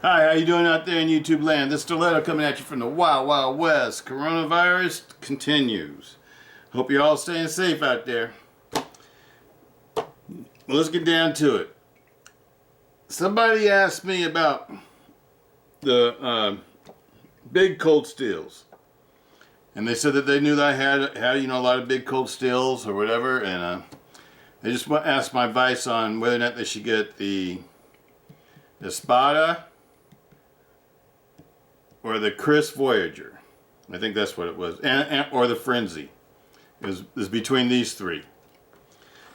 Hi, how you doing out there in YouTube land? This Stiletto coming at you from the Wild Wild West. Coronavirus continues. Hope you're all staying safe out there. Well, let's get down to it. Somebody asked me about the big cold steels. And they said that they knew that I had a lot of big cold steels or whatever. And they just asked my advice on whether or not they should get the Espada or the Kris Voyager. I think that's what it was. Or the Frenzy. It was between these three.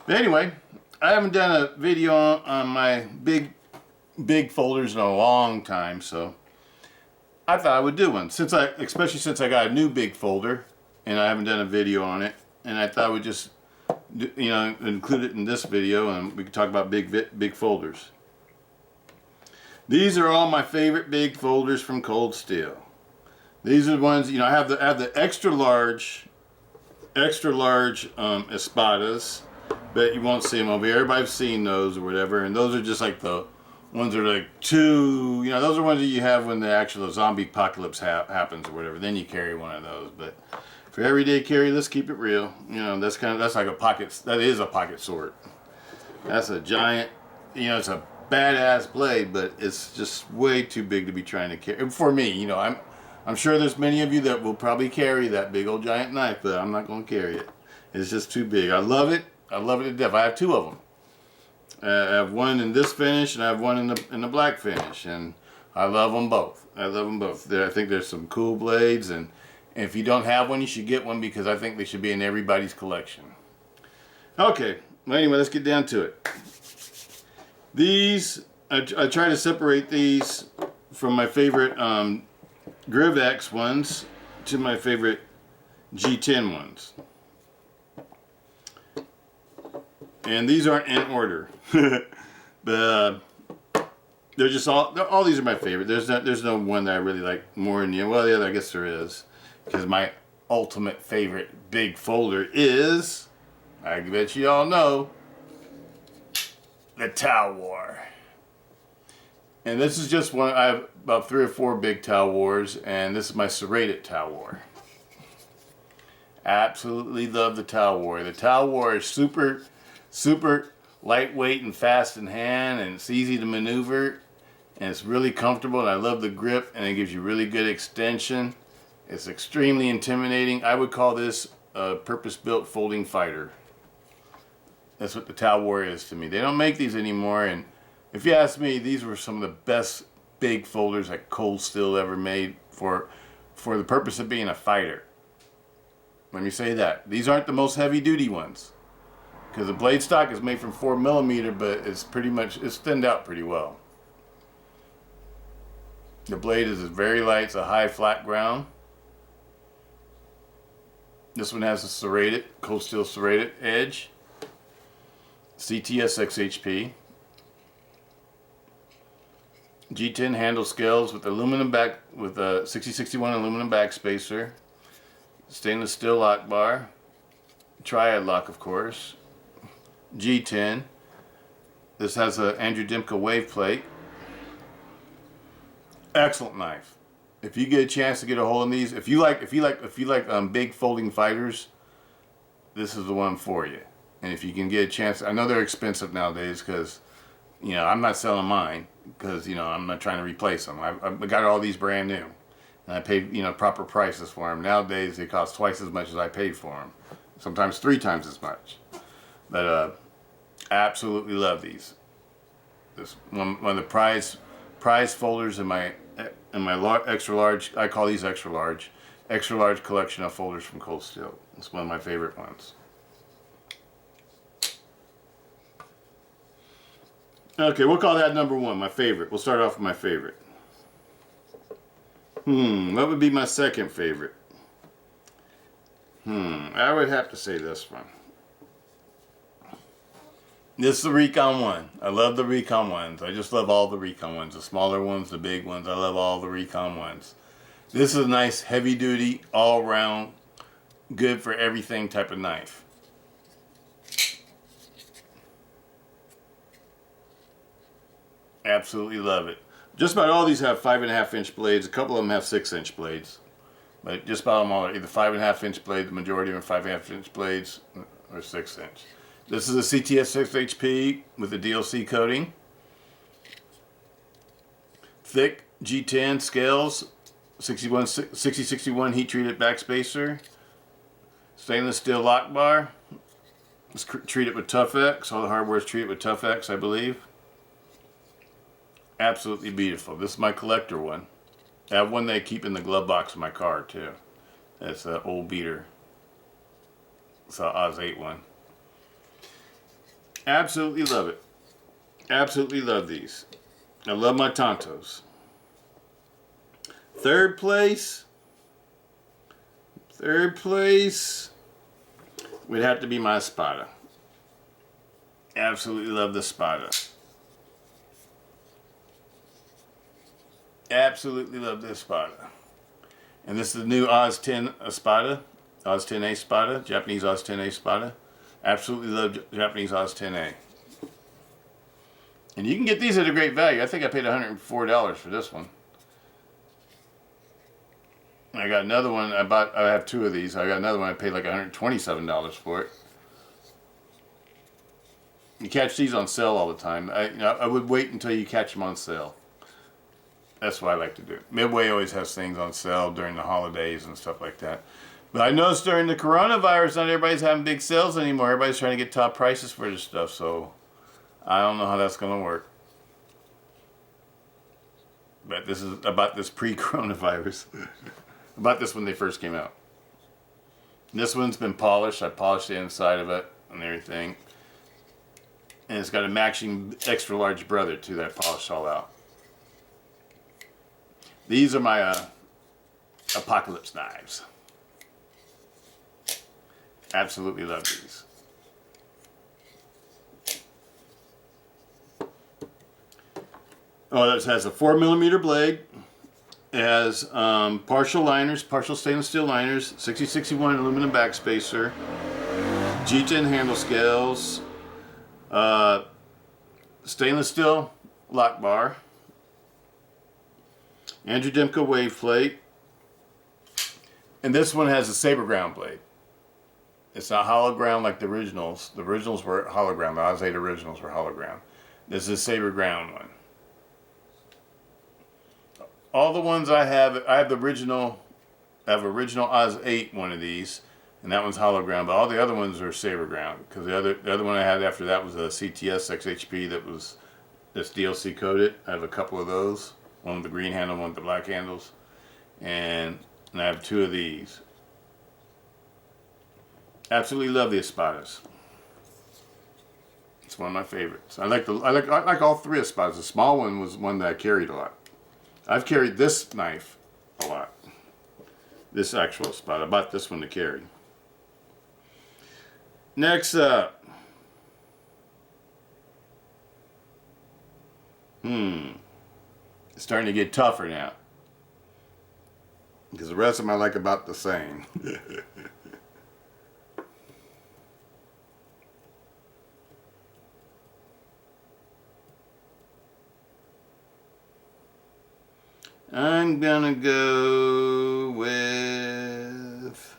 But anyway, I haven't done a video on my big folders in a long time, so I thought I would do one. Especially since I got a new big folder and I haven't done a video on it, and I thought I would just include it in this video and we could talk about big folders. These are all my favorite big folders from Cold Steel. These are the ones, I have the extra large Espadas, but you won't see them over here. Everybody's seen those or whatever, and those are just like the ones that are like two, those are ones that you have when the actual zombie apocalypse happens or whatever. Then you carry one of those. But for everyday carry, let's keep it real. That's like a pocket. That is a pocket sword. That's a giant. It's a badass blade, but it's just way too big to be trying to carry. For me, I'm sure there's many of you that will probably carry that big old giant knife, but I'm not going to carry it. It's just too big. I love it. I love it to death. I have two of them. I have one in this finish, and I have one in the black finish, and I love them both. I love them both. I think there's some cool blades, and if you don't have one, you should get one because I think they should be in everybody's collection. Okay. Well, anyway, let's get down to it. These, I try to separate these from my favorite Grivex ones to my favorite G10 ones. And these aren't in order. But they're just all these are my favorite. There's no one that I really like more than the other. Well, the other I guess there is. Because my ultimate favorite big folder is, I bet you all know, the Tau War. And this is just one. I have about 3 or 4 big Tau Wars, and this is my serrated Tau War. Absolutely love the Tau War. The Tau War is super lightweight and fast in hand, and it's easy to maneuver, and it's really comfortable, and I love the grip, and it gives you really good extension. It's extremely intimidating. I would call this a purpose-built folding fighter. That's what the Tau War is to me. They don't make these anymore, and if you ask me, these were some of the best big folders that Cold Steel ever made for the purpose of being a fighter. Let me say that. These aren't the most heavy-duty ones, because the blade stock is made from 4mm, but it's thinned out pretty well. The blade is very light. It's a high flat ground. This one has a serrated, Cold Steel serrated edge. CTS XHP. G10 handle scales with aluminum back, with a 6061 aluminum back spacer. Stainless steel lock bar. Triad lock, of course. G10. This has a Andrew Dimka wave plate. Excellent knife. If you get a chance to get a hold of these, if you like big folding fighters, this is the one for you. And if you can get a chance, I know they're expensive nowadays because, I'm not selling mine because, I'm not trying to replace them. I got all these brand new, and I paid, proper prices for them. Nowadays they cost twice as much as I paid for them, sometimes 3 times as much. But I absolutely love these. This one of the prize folders in my extra large. I call these extra large collection of folders from Cold Steel. It's one of my favorite ones. Okay, we'll call that number 1, my favorite. We'll start off with my favorite. What would be my second favorite? I would have to say this one. This is the Recon 1. I love the Recon 1s. I just love all the Recon 1s. The smaller ones, the big ones. I love all the Recon 1s. This is a nice, heavy-duty, all-round, good for everything type of knife. Absolutely love it. Just about all these have 5.5-inch blades. A couple of them have 6-inch blades. But just about them all are either 5.5-inch blades, the majority of them are 5.5-inch blades, or 6-inch. This is a CTS 6HP with a DLC coating. Thick G10 scales, 6061 heat treated backspacer. Stainless steel lock bar. It's treated with Tough X. All the hardware is treated with Tough X, I believe. Absolutely beautiful. This is my collector one. I have one that I keep in the glove box of my car too. That's an old beater. It's an Oz 8 one. Absolutely love it. Absolutely love these. I love my Tontos. Third place would have to be my Espada. Absolutely love the Espada. Absolutely love this Espada. And this is the new Oz 10 Espada. Oz 10A Espada. Japanese Oz 10A Espada. Absolutely love Japanese Oz 10A. And you can get these at a great value. I think I paid $104 for this one. I got another one. I have two of these. I got another one. I paid like $127 for it. You catch these on sale all the time. I would wait until you catch them on sale. That's what I like to do. Midway always has things on sale during the holidays and stuff like that. But I noticed during the coronavirus, not everybody's having big sales anymore. Everybody's trying to get top prices for this stuff. So I don't know how that's going to work. But this is about this pre-coronavirus. About this when they first came out. This one's been polished. I polished the inside of it and everything. And it's got a matching extra large brother too that I polished all out. These are my Apocalypse knives. Absolutely love these. Oh, this has a 4mm blade. It has partial liners, partial stainless steel liners, 6061 aluminum backspacer, G10 handle scales, stainless steel lock bar, Andrew Dimka wave plate, and this one has a saber ground blade. It's not hollow ground like the originals. The originals were hollow ground. The Oz 8 originals were hollow ground. This is a saber ground one. All the ones I have the original. I have original Oz 8 one of these, and that one's hollow ground. But all the other ones are saber ground because the other one I had after that was a CTS XHP that's DLC coated. I have a couple of those. One with the green handle, one with the black handles, and I have two of these. Absolutely love the Espadas. It's one of my favorites. I like all three Espadas. The small one was one that I carried a lot. I've carried this knife a lot. This actual Espada. I bought this one to carry. Next up. It's starting to get tougher now. Because the rest of them I like about the same. I'm gonna go with...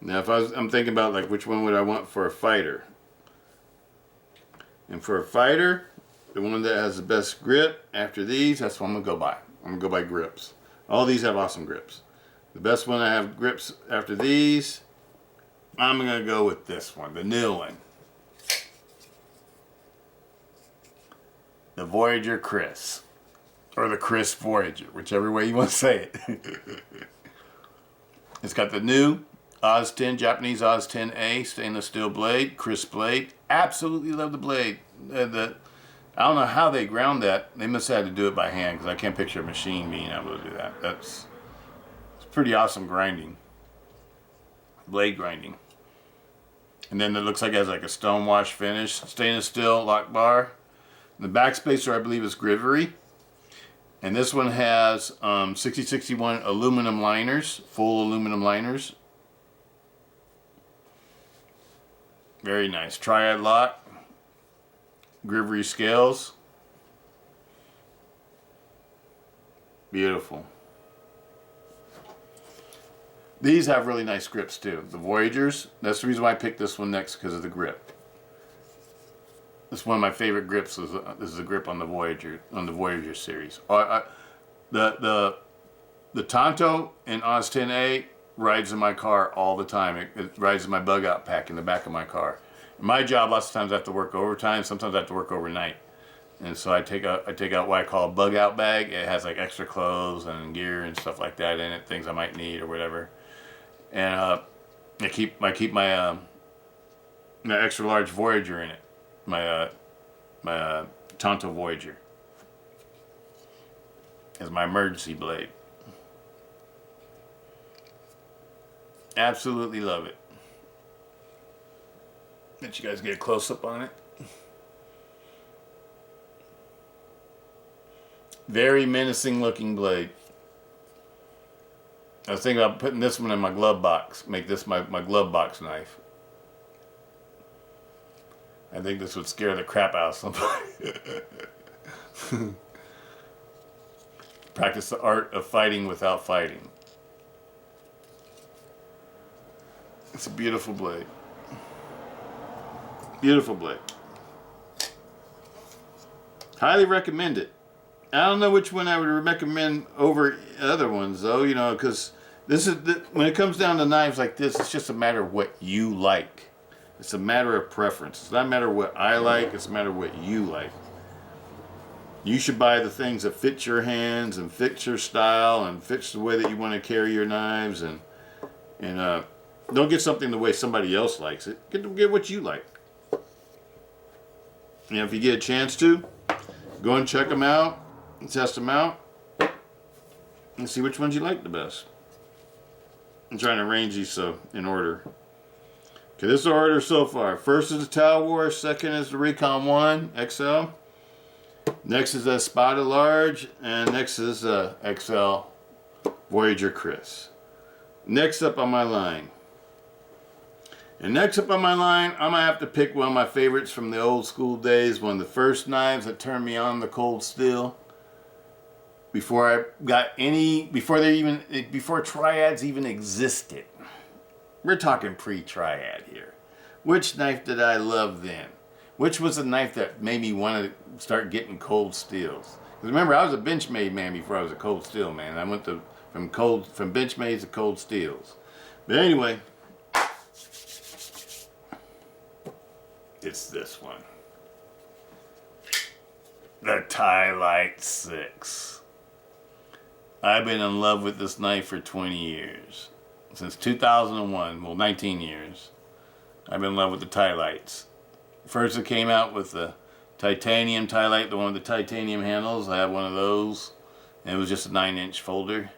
Now if I'm thinking about like which one would I want for a fighter. And for a fighter, the one that has the best grip after these, that's what I'm gonna go by. I'm gonna go by grips. All these have awesome grips. The best one I have grips after these, I'm gonna go with this one, the new one. The Voyager Kris. Or the Kris Voyager, whichever way you want to say it. It's got the new Oz 10, Japanese Oz 10A stainless steel blade, Kris blade. Absolutely love the blade. I don't know how they ground that. They must have had to do it by hand because I can't picture a machine being able to do that. It's pretty awesome grinding. Blade grinding. And then it looks like it has like a stone wash finish. Stainless steel lock bar. The backspacer I believe is Grivery. And this one has 6061 aluminum liners, full aluminum liners. Very nice. Triad lock. Grivery scales. Beautiful. These have really nice grips too. The Voyagers, that's the reason why I picked this one next, because of the grip. It's one of my favorite grips. This is a grip on the Voyager series. The Tonto in Oz 10A rides in my car all the time. It rides in my bug out pack in the back of my car. In my job, lots of times I have to work overtime. Sometimes I have to work overnight. And so I take out what I call a bug out bag. It has like extra clothes and gear and stuff like that in it, things I might need or whatever. And I keep my extra large Voyager in it, my Tonto Voyager, as my emergency blade. Absolutely love it. Let you guys get a close up on it. Very menacing looking blade. I was thinking about putting this one in my glove box. Make this my glove box knife. I think this would scare the crap out of somebody. Practice the art of fighting without fighting. It's a beautiful blade. Beautiful blade. Highly recommend it. I don't know which one I would recommend over other ones, though, you know, because when it comes down to knives like this, it's just a matter of what you like. It's a matter of preference. It's not a matter of what I like, it's a matter of what you like. You should buy the things that fit your hands and fit your style and fits the way that you want to carry your knives, and don't get something the way somebody else likes it. Get what you like. And if you get a chance to, go and check them out. Test them out and see which ones you like the best. I'm trying to arrange these so in order. Okay, this is the order so far. First is the Tau War, second is the Recon 1 XL, next is the Spada Large, and next is the XL Voyager Kris. Next up on my line. And next up on my line, I'm gonna have to pick one of my favorites from the old school days, one of the first knives that turned me on the cold steel. Before triads even existed. We're talking pre-triad here. Which knife did I love then? Which was the knife that made me want to start getting cold steels? Because remember, I was a Benchmade man before I was a cold steel man. I went from Benchmades to cold steels. But anyway, it's this one. The Ti-Lite 6. I've been in love with this knife for 20 years. Since 2001, well, 19 years. I've been in love with the Ti-Lites. First it came out with the titanium Ti-Lite, the one with the titanium handles. I have one of those. And it was just a 9-inch folder.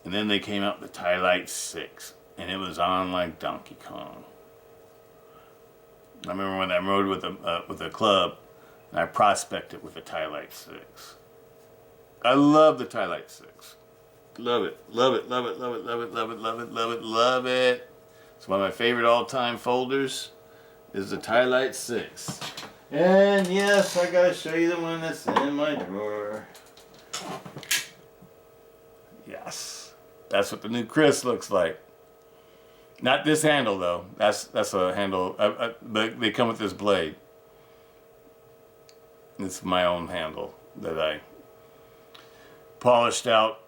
And then they came out with the Ti-Lite 6. And it was on like Donkey Kong. I remember when I rode with a club, and I prospected with the Ti-Lite 6. I love the Ti-Lite 6. Love it, love it, love it, love it, love it, love it, love it, love it, love it. It's one of my favorite all-time folders is the Ti-Lite 6. And yes, I gotta show you the one that's in my drawer. Yes, that's what the new Kris looks like. Not this handle though. That's a handle, but they come with this blade. It's my own handle that I polished out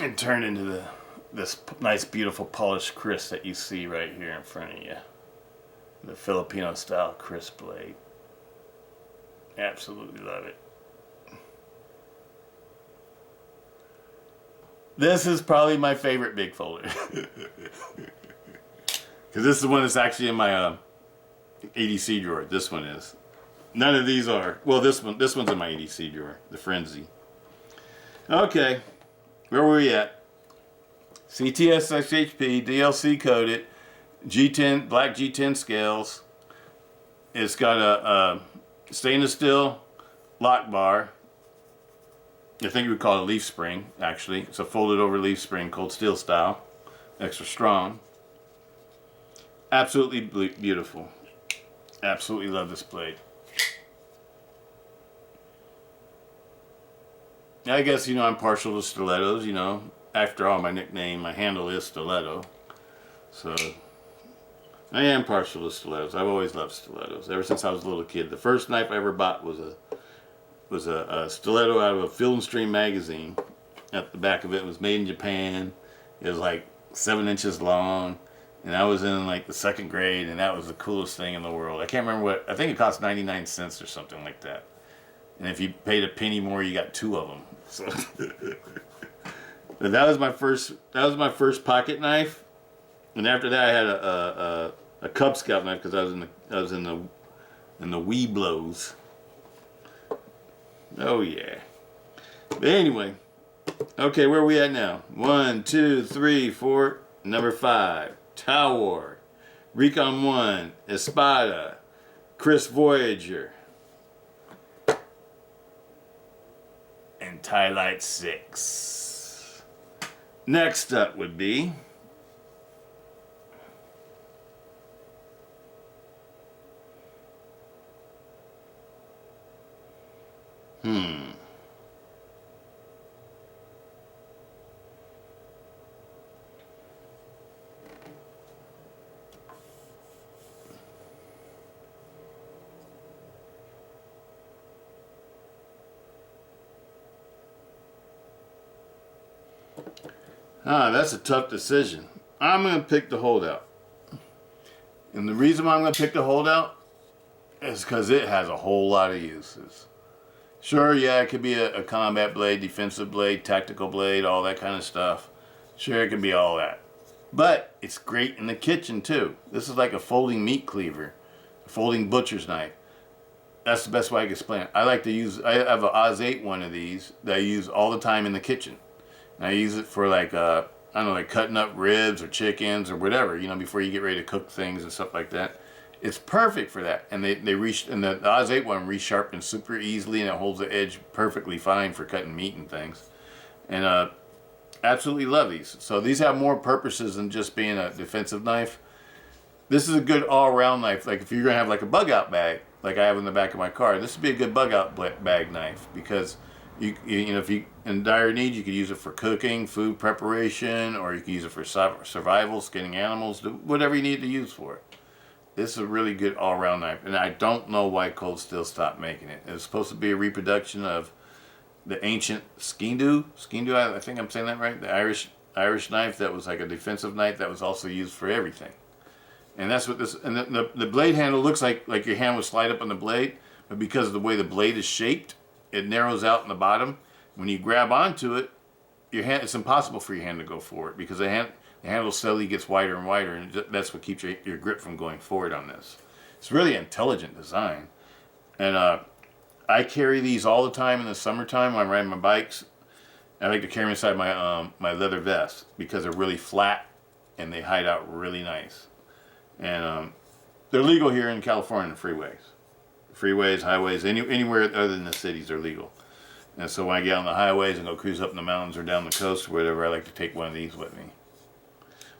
and turned into this nice, beautiful polished Kris that you see right here in front of you. The Filipino style Kris blade. Absolutely love it. This is probably my favorite big folder. Because this is the one that's actually in my EDC drawer. This one is. None of these are. Well, this one's in my EDC drawer. The Frenzy. Okay. Where were we at? CTS XHP, DLC coded, G10, black G10 scales. It's got a stainless steel lock bar. I think we would call it a leaf spring, actually. It's a folded over leaf spring, cold steel style. Extra strong. Absolutely beautiful. Absolutely love this blade. I guess, you know, I'm partial to stilettos, you know. After all, my nickname, my handle is Stiletto. So, I am partial to stilettos. I've always loved stilettos, ever since I was a little kid. The first knife I ever bought was a stiletto out of a Field and Stream magazine. At the back of it was made in Japan. It was like 7 inches long. And I was in like the 2nd grade, and that was the coolest thing in the world. I can't remember what, I think it cost 99 cents or something like that. And if you paid a penny more, you got 2 of them. So but that was my first pocket knife. And after that I had a Cub Scout knife because I was in the Weeblos. Oh yeah. But anyway, okay, where are we at now? 1, 2, 3, 4, number 5. Tower, Recon 1, Espada, Kris Voyager, and Ti-Lite 6. Next up would be that's a tough decision. I'm going to pick the Holdout. And the reason why I'm going to pick the Holdout is because it has a whole lot of uses. Sure, yeah, it could be a combat blade, defensive blade, tactical blade, all that kind of stuff. Sure, it can be all that. But it's great in the kitchen, too. This is like a folding meat cleaver, a folding butcher's knife. That's the best way I can explain it. I have an Oz 8 one of these that I use all the time in the kitchen. And I use it for like, I don't know, like cutting up ribs or chickens or whatever, you know, before you get ready to cook things and stuff like that. It's perfect for that. And the Oz 8 one resharpens super easily, and it holds the edge perfectly fine for cutting meat and things. And absolutely love these. So these have more purposes than just being a defensive knife. This is a good all-around knife. Like if you're going to have like a bug-out bag, like I have in the back of my car, this would be a good bug-out bag knife because you know, if you in dire need, you could use it for cooking, food preparation, or you can use it for survival, skinning animals, whatever you need to use for it. This is a really good all-around knife, and I don't know why Cold Steel stopped making it. It was supposed to be a reproduction of the ancient Skindoo. Skindoo, I think I'm saying that right. The Irish knife that was like a defensive knife that was also used for everything. And that's what this. And the blade handle looks like your hand would slide up on the blade, but because of the way the blade is shaped, it narrows out in the bottom. When you grab onto it, it's impossible for your hand to go forward because the handle slowly gets wider and wider, and that's what keeps your grip from going forward on this. It's really intelligent design. And I carry these all the time in the summertime when I'm riding my bikes. I like to carry them inside my leather vest because they're really flat and they hide out really nice. And they're legal here in California, freeways, highways, anywhere other than the cities are legal. And so when I get on the highways and go cruise up in the mountains or down the coast or whatever, I like to take one of these with me.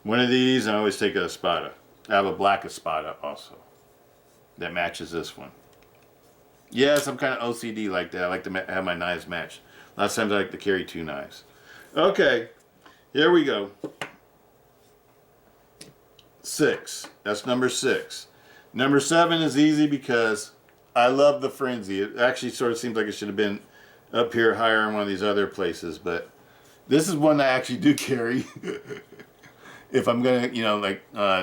One of these, and I always take a Espada. I have a black Espada also that matches this one. Yes, I'm kind of OCD like that. I like to have my knives matched. Lots of times I like to carry 2 knives. Okay, here we go. 6. That's number 6. Number 7 is easy because I love the Frenzy. It actually sort of seems like it should have been up here higher in one of these other places, but this is one I actually do carry. If I'm gonna, you know, like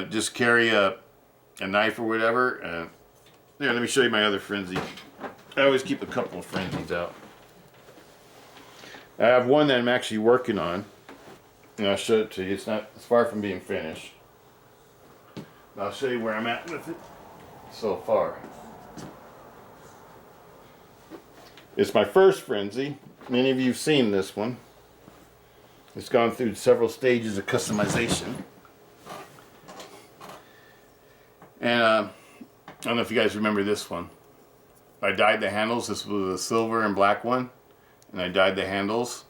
just carry a knife or whatever. Here, let me show you my other Frenzy. I always keep a couple of Frenzies out. I have one that I'm actually working on, and I'll show it to you. It's far from being finished. I'll show you where I'm at with it so far. It's my first Frenzy. Many of you have seen this one. It's gone through several stages of customization. And I don't know if you guys remember this one. I dyed the handles. This was a silver and black one. And I dyed the handles.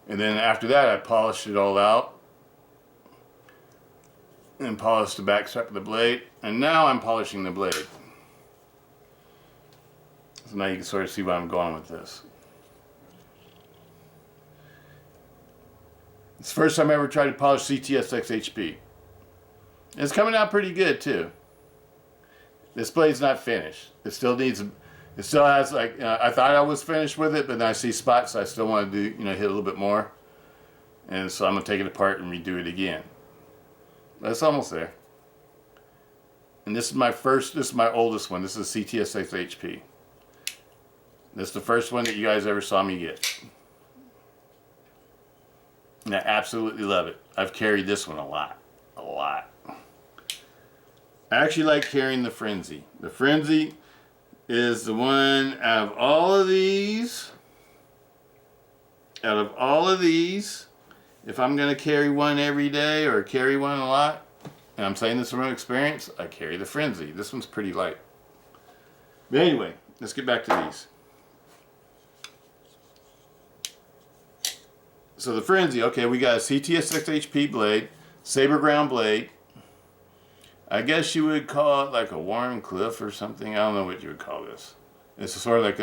And then after that, I polished it all out. And polished the back strap of the blade. And now I'm polishing the blade. So now you can sort of see where I'm going with this. It's the first time I ever tried to polish CTSX HP. It's coming out pretty good too. This blade's not finished. It still needs, it still has like, I thought I was finished with it, but then I see spots so I still want to do, hit a little bit more. And so I'm going to take it apart and redo it again. But it's almost there. And this is my oldest one. This is CTSX HP. This is the first one that you guys ever saw me get. And I absolutely love it. I've carried this one a lot. A lot. I actually like carrying the Frenzy. The Frenzy is the one out of all of these. If I'm going to carry one every day or carry one a lot, and I'm saying this from experience, I carry the Frenzy. This one's pretty light. But anyway, let's get back to these. So the Frenzy, okay, we got a CTS 6HP blade, saber ground blade. I guess you would call it like a Warncliffe or something. I don't know what you would call this. It's sort of like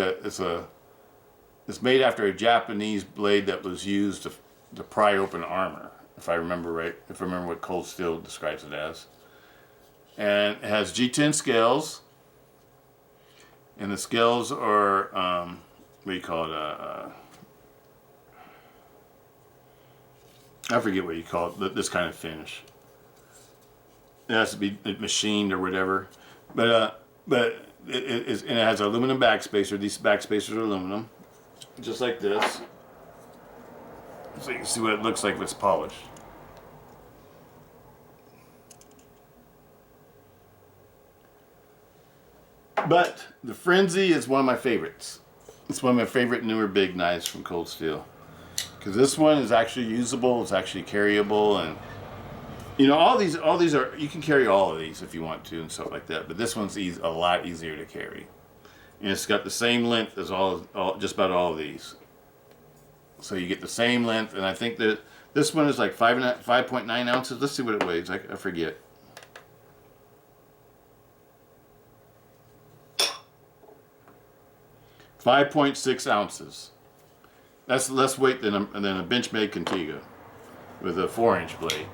it's made after a Japanese blade that was used to pry open armor, if I remember right, if I remember what Cold Steel describes it as. And it has G10 scales. And the scales are, what do you call it, I forget what you call it, this kind of finish. It has to be machined or whatever. But it has an aluminum backspacer. These backspacers are aluminum. Just like this. So you can see what it looks like if it's polished. But the Frenzy is one of my favorites. It's one of my favorite newer big knives from Cold Steel. Because this one is actually usable, it's actually carryable, and all these are, you can carry all of these if you want to and stuff like that, but this one's a lot easier to carry. And it's got the same length as just about all of these. So you get the same length, and I think that this one is like 5.9 ounces. Let's see what it weighs. I forget. .6 ounces. That's less weight than a Benchmade Contigo with a 4-inch blade.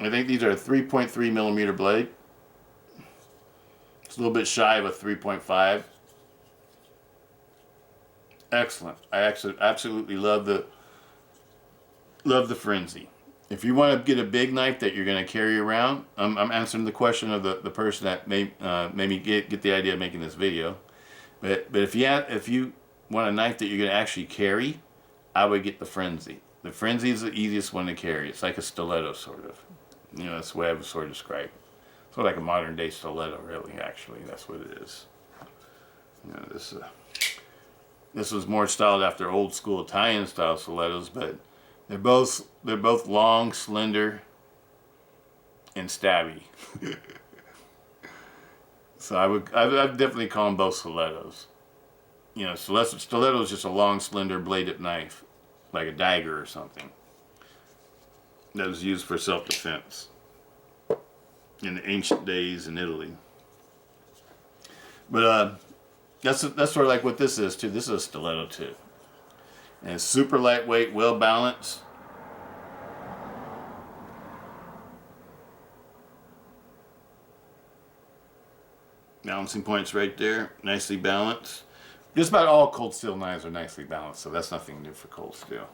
I think these are a 3.3 millimeter blade. It's a little bit shy of a 3.5. Excellent. I actually absolutely love the Frenzy. If you want to get a big knife that you're going to carry around, I'm answering the question of the person that made me get the idea of making this video. But if you want a knife that you're going to actually carry, I would get the Frenzy. The Frenzy is the easiest one to carry. It's like a stiletto, sort of. That's the way I would sort of describe it. It's sort of like a modern day stiletto, really, actually. That's what it is. This was more styled after old school Italian style stilettos, but they're both long, slender, and stabby. So I'd definitely call them both stilettos. Stiletto is just a long, slender bladed knife, like a dagger or something, that was used for self-defense in the ancient days in Italy. But that's sort of like what this is too. This is a stiletto too, and it's super lightweight, well balanced. Balancing points right there, nicely balanced. Just about all Cold Steel knives are nicely balanced, so that's nothing new for Cold Steel.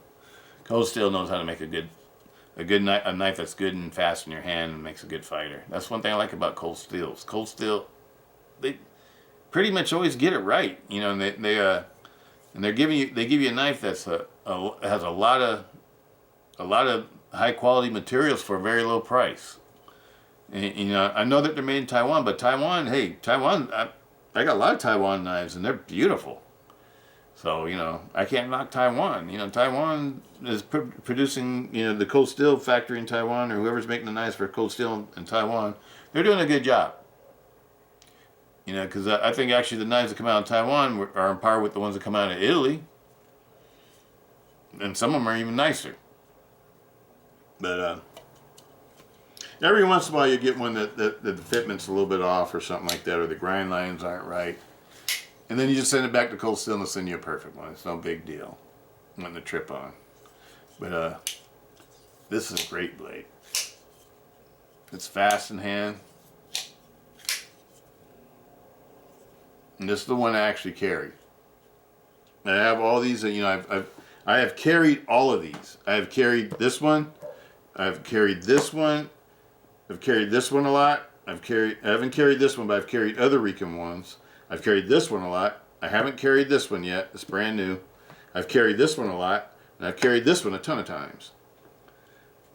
Cold Steel knows how to make a knife that's good and fast in your hand and makes a good fighter. That's one thing I like about Cold Steel. Cold Steel, they pretty much always get it right, and they give you a knife that's has a lot of high quality materials for a very low price. And, I know that they're made in Taiwan, but Taiwan, I got a lot of Taiwan knives, and they're beautiful. So, I can't knock Taiwan. Taiwan is producing, the Cold Steel factory in Taiwan, or whoever's making the knives for Cold Steel in Taiwan, they're doing a good job. Because I think actually the knives that come out of Taiwan are on par with the ones that come out of Italy. And some of them are even nicer. But, every once in a while you get one that the fitment's a little bit off or something like that, or the grind lines aren't right. And then you just send it back to Cold Steel and they'll send you a perfect one. It's no big deal. wanting to trip on. But this is a great blade. It's fast in hand. And this is the one I actually carry. I have all these, you know, I have carried all of these. I have carried this one. I've carried this one. I've carried this one a lot. I haven't carried this one, but I've carried other Rican ones. I've carried this one a lot. I haven't carried this one yet. It's brand new. I've carried this one a lot, and I've carried this one a ton of times.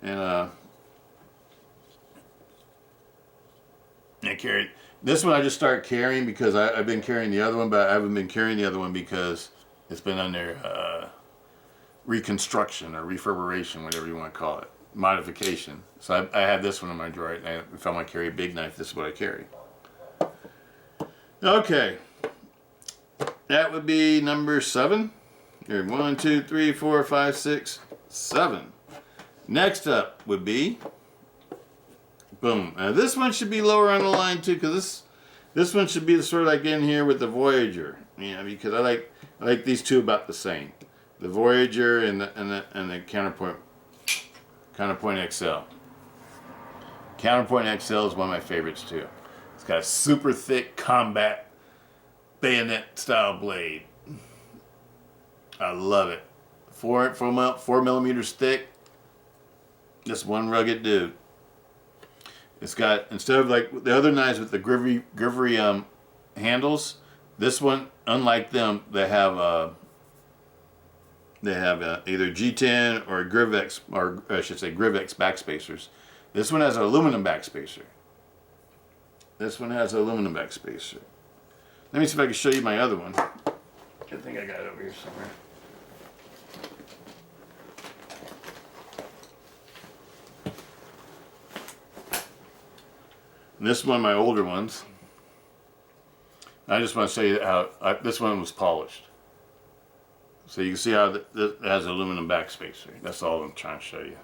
And I carried this one. I just started carrying because I've been carrying the other one, but I haven't been carrying the other one because it's been under reconstruction or reverberation, whatever you want to call it, modification. So I had this one in my drawer. And if I want to carry a big knife, this is what I carry. Okay, that would be number 7. Here, 1, 2, 3, 4, 5, 6, 7. Next up would be, boom. This one should be lower on the line too, because this one should be sort of like in here with the Voyager. Yeah, because I like these two about the same. The Voyager and the Counterpoint XL. Counterpoint XL is one of my favorites too. It's got a super thick combat bayonet style blade. I love it. 4 millimeters thick. Just one rugged dude. It's got, instead of like the other knives with the grivery handles, this one, unlike them, they have either G10 or Grivex, or I should say Grivex backspacers. This one has an aluminum backspacer. This one has an aluminum backspacer. Let me see if I can show you my other one. I think I got it over here somewhere. And this is one of my older ones. I just want to show you how this one was polished. So you can see how this has an aluminum backspacer. That's all I'm trying to show you.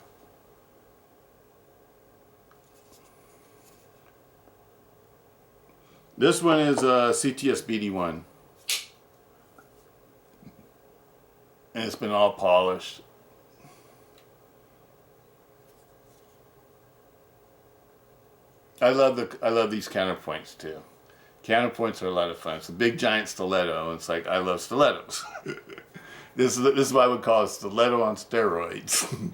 This one is CTS BD1. And it's been all polished. I love these counterpoints too. Counterpoints are a lot of fun. It's a big giant stiletto. It's like, I love stilettos. This is what I would call a stiletto on steroids.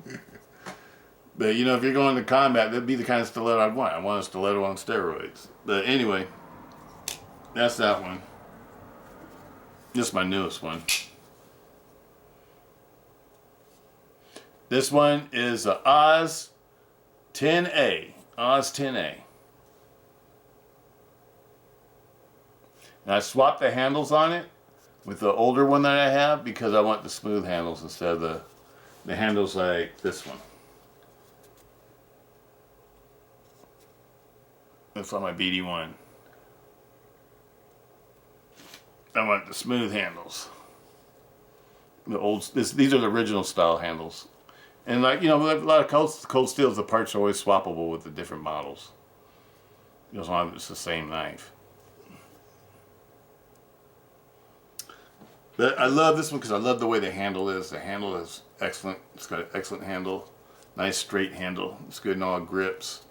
But you know, if you're going to combat, that'd be the kind of stiletto I'd want. I want a stiletto on steroids. But anyway, that's that one. This is my newest one. This one is a Oz 10A. Oz 10A. And I swapped the handles on it with the older one that I have because I want the smooth handles instead of the handles like this one. That's on my BD1. I want the smooth handles. These are the original style handles. And like, you know, a lot of cold steels, the parts are always swappable with the different models. As long as it's the same knife. But I love this one because I love the way the handle is. The handle is excellent. It's got an excellent handle. Nice straight handle. It's good in all grips.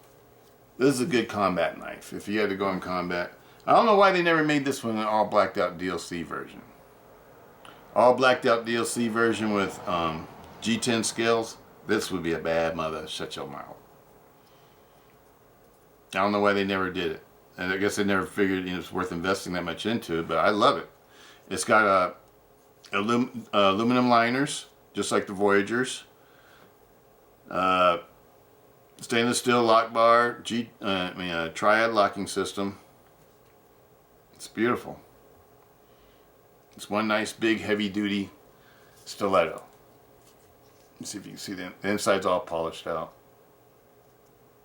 This is a good combat knife. If you had to go in combat. I don't know why they never made this one an all blacked out DLC version. All blacked out DLC version with G10 scales. This would be a bad mother. Shut your mouth. I don't know why they never did it. And I guess they never figured, you know, it's worth investing that much into it, but I love it. It's got aluminum liners, just like the Voyagers. Stainless steel lock bar, triad locking system. It's beautiful. It's one nice big heavy duty stiletto. Let's see if you can see the inside's all polished out.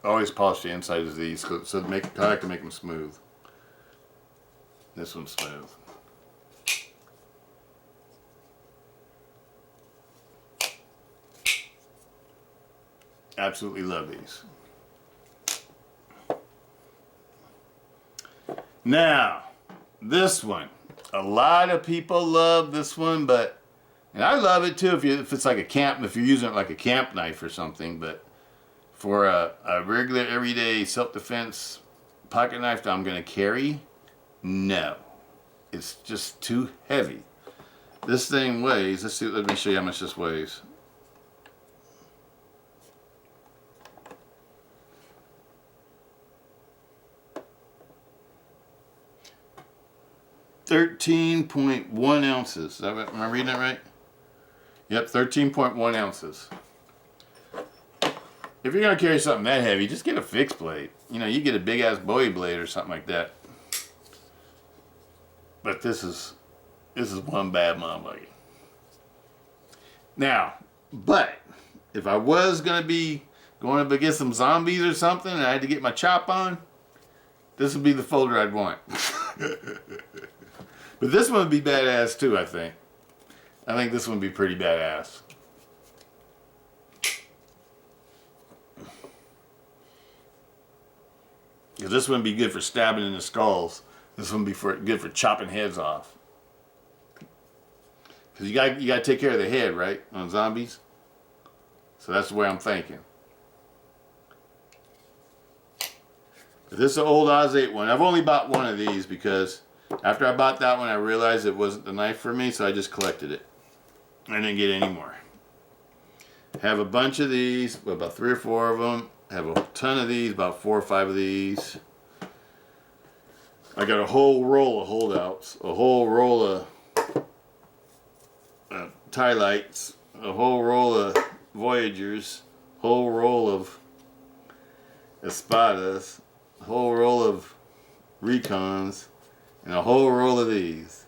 I always polish the inside of these so I like to make them smooth. This one's smooth. Absolutely love these. Now, this one. A lot of people love this one, but And I love it too if it's like a camp, if you're using it like a camp knife or something. But for a regular, everyday self-defense pocket knife that I'm going to carry, no. It's just too heavy. This thing weighs, let me show you how much this weighs. .1 ounces. Am I reading that right? Yep, 13.1 ounces. If you're going to carry something that heavy, just get a fixed blade. You know, you get a big ass Bowie blade or something like that. But this is one bad motherfucker. Now, but if I was going to be going up against some zombies or something and I had to get my chop on, this would be the folder I'd want. But this one would be badass too, I think. I think this one would be pretty badass. Because this one would be good for stabbing in the skulls. This one would be good for chopping heads off. Because you got to take care of the head, right? On zombies. So that's the way I'm thinking. But this is an old Oz 8 one. I've only bought one of these because after I bought that one, I realized it wasn't the knife for me, so I just collected it. I didn't get any more. Have a bunch of these, about 3 or 4 of them. Have a ton of these, about 4 or 5 of these. I got a whole roll of holdouts, a whole roll of Ti-Lites, a whole roll of Voyagers, a whole roll of Espadas, a whole roll of Recons, and a whole roll of these.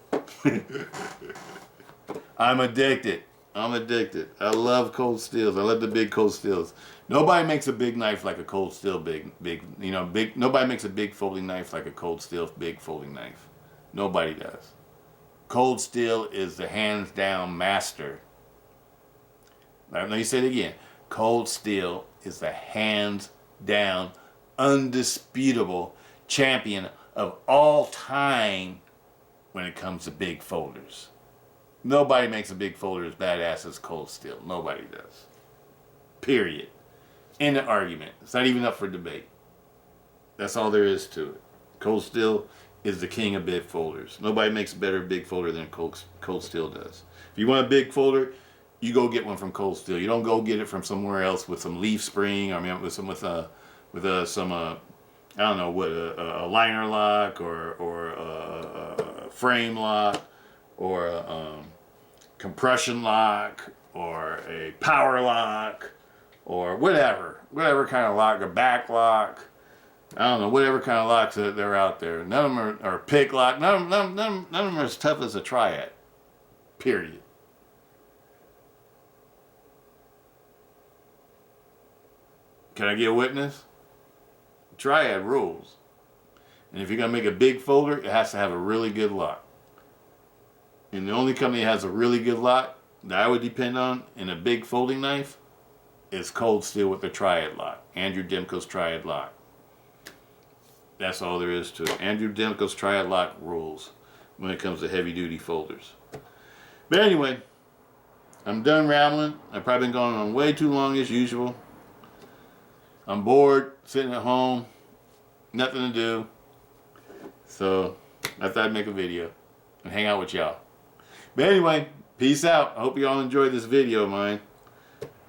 I'm addicted. I love cold steels. I love the big cold steels. Nobody makes a big knife like a cold steel nobody makes a big folding knife like a cold steel big folding knife. Nobody does. Cold steel is the hands down master. Let me say it again. Cold steel is the hands down undisputable champion of all time when it comes to big folders. Nobody makes a big folder as badass as cold steel. Nobody does. Period. End of argument. It's not even up for debate. That's all there is to it. Cold steel is the king of big folders. Nobody makes a better big folder than Cold Steel does. If you want a big folder, you go get one from Cold Steel. You don't go get it from somewhere else with some leaf spring. I mean, with some I don't know what, a liner lock or a frame lock or a compression lock or a power lock or whatever kind of lock, a back lock. I don't know, whatever kind of locks that they're out there. None of them are pick lock. None of them are as tough as a Triad. Period. Can I get a witness? Triad rules. And if you're going to make a big folder, it has to have a really good lock. And the only company that has a really good lock that I would depend on in a big folding knife is Cold Steel with the Triad lock. Andrew Demko's Triad lock. That's all there is to it. Andrew Demko's Triad lock rules when it comes to heavy duty folders. But anyway, I'm done rambling. I've probably been going on way too long as usual. I'm bored, sitting at home, nothing to do. So I thought I'd make a video and hang out with y'all. But anyway, peace out. I hope you all enjoyed this video of mine.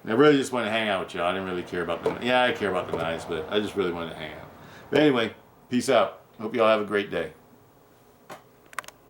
I really just wanted to hang out with y'all. I didn't really care about the... Yeah, I care about the knives, but I just really wanted to hang out. But anyway, peace out. Hope you all have a great day.